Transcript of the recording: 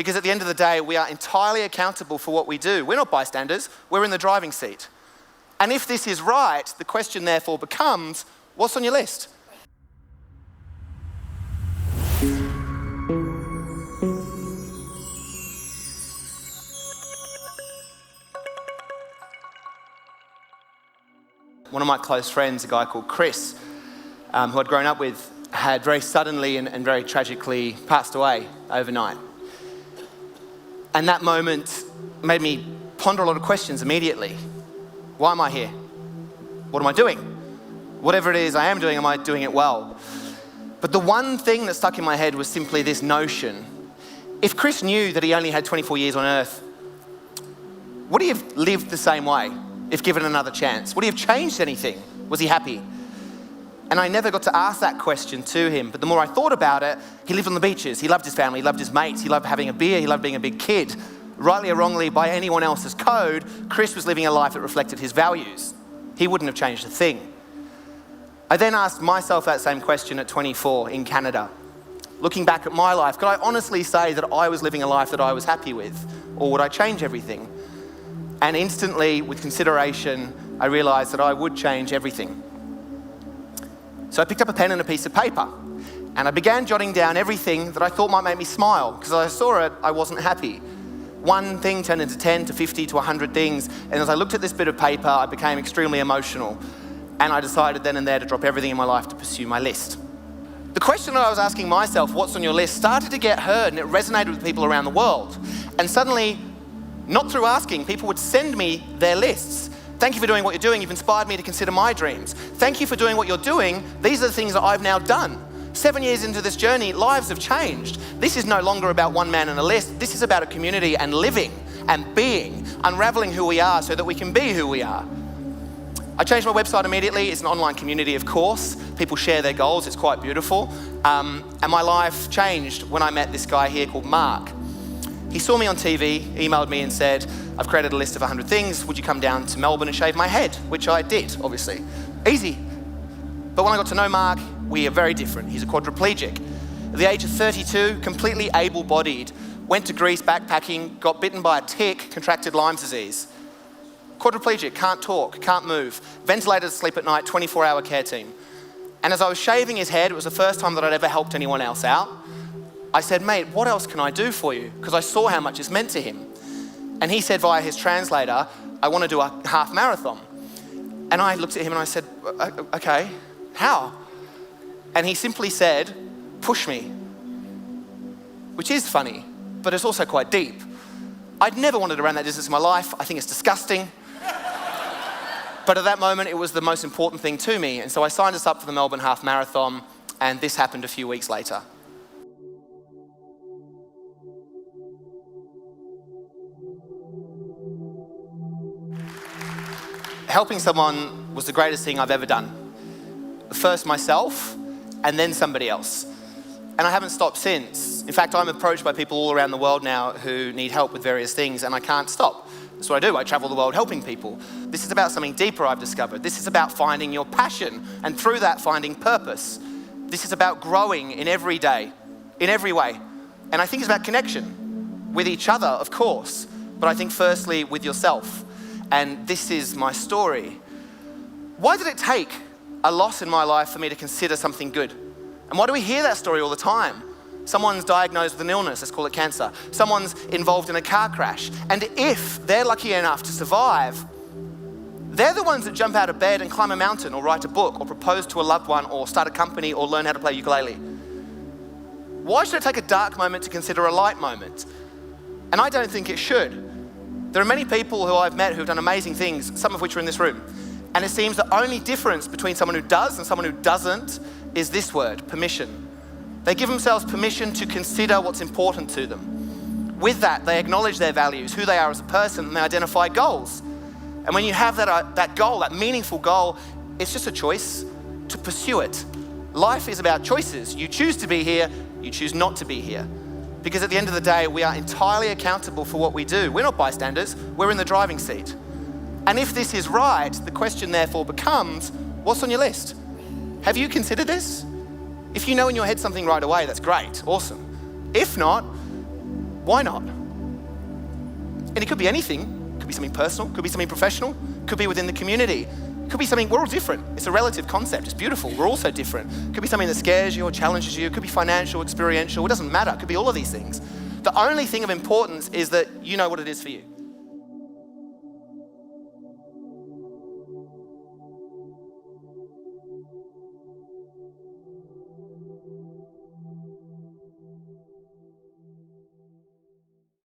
Because at the end of the day, we are entirely accountable for what we do. We're not bystanders, we're in the driving seat. And if this is right, the question therefore becomes, what's on your list? One of my close friends, a guy called Chris, who I'd grown up with, had very suddenly and very tragically passed away overnight. And that moment made me ponder a lot of questions immediately. Why am I here? What am I doing? Whatever it is I am doing, am I doing it well? But the one thing that stuck in my head was simply this notion. If Chris knew that he only had 24 years on earth, would he have lived the same way if given another chance? Would he have changed anything? Was he happy? And I never got to ask that question to him, but the more I thought about it, he lived on the beaches, he loved his family, he loved his mates, he loved having a beer, he loved being a big kid. Rightly or wrongly, by anyone else's code, Chris was living a life that reflected his values. He wouldn't have changed a thing. I then asked myself that same question at 24 in Canada. Looking back at my life, could I honestly say that I was living a life that I was happy with? Or would I change everything? And instantly, with consideration, I realized that I would change everything. So I picked up a pen and a piece of paper, and I began jotting down everything that I thought might make me smile, because as I saw it, I wasn't happy. One thing turned into 10 to 50 to 100 things, and as I looked at this bit of paper, I became extremely emotional, and I decided then and there to drop everything in my life to pursue my list. The question that I was asking myself, what's on your list, started to get heard, and it resonated with people around the world. And suddenly, not through asking, people would send me their lists. Thank you for doing what you're doing. You've inspired me to consider my dreams. Thank you for doing what you're doing. These are the things that I've now done. 7 years into this journey, lives have changed. This is no longer about one man and a list. This is about a community and living and being, unraveling who we are so that we can be who we are. I changed my website immediately. It's an online community, of course. People share their goals. It's quite beautiful. And my life changed when I met this guy here called Mark. He saw me on TV, emailed me and said, I've created a list of 100 things. Would you come down to Melbourne and shave my head? Which I did, obviously. Easy. But when I got to know Mark, we are very different. He's a quadriplegic. At the age of 32, completely able-bodied, went to Greece backpacking, got bitten by a tick, contracted Lyme disease. Quadriplegic, can't talk, can't move, ventilated to sleep at night, 24-hour care team. And as I was shaving his head, it was the first time that I'd ever helped anyone else out. I said, mate, what else can I do for you? Because I saw how much it's meant to him. And he said via his translator, I want to do a half marathon. And I looked at him and I said, okay, how? And he simply said, push me. Which is funny, but it's also quite deep. I'd never wanted to run that distance in my life. I think it's disgusting. But at that moment, it was the most important thing to me. And so I signed us up for the Melbourne Half Marathon, and this happened a few weeks later. Helping someone was the greatest thing I've ever done. First myself, and then somebody else. And I haven't stopped since. In fact, I'm approached by people all around the world now who need help with various things, and I can't stop. That's what I do. I travel the world helping people. This is about something deeper I've discovered. This is about finding your passion, and through that, finding purpose. This is about growing in every day, in every way. And I think it's about connection with each other, of course, but I think firstly with yourself. And this is my story. Why did it take a loss in my life for me to consider something good? And why do we hear that story all the time? Someone's diagnosed with an illness, let's call it cancer. Someone's involved in a car crash. And if they're lucky enough to survive, they're the ones that jump out of bed and climb a mountain or write a book or propose to a loved one or start a company or learn how to play ukulele. Why should it take a dark moment to consider a light moment? And I don't think it should. There are many people who I've met who've done amazing things, some of which are in this room. And it seems the only difference between someone who does and someone who doesn't is this word, permission. They give themselves permission to consider what's important to them. With that, they acknowledge their values, who they are as a person, and they identify goals. And when you have that goal, that meaningful goal, it's just a choice to pursue it. Life is about choices. You choose to be here, you choose not to be here. Because at the end of the day, we are entirely accountable for what we do. We're not bystanders, we're in the driving seat. And if this is right, the question therefore becomes, what's on your list? Have you considered this? If you know in your head something right away, that's great, awesome. If not, Why not? And it could be anything. It could be something personal, could be something professional, could be within the community. It could be something, we're all different. It's a relative concept, it's beautiful, we're all so different. It could be something that scares you or challenges you, it could be financial, experiential, it doesn't matter, it could be all of these things. The only thing of importance is that you know what it is for you.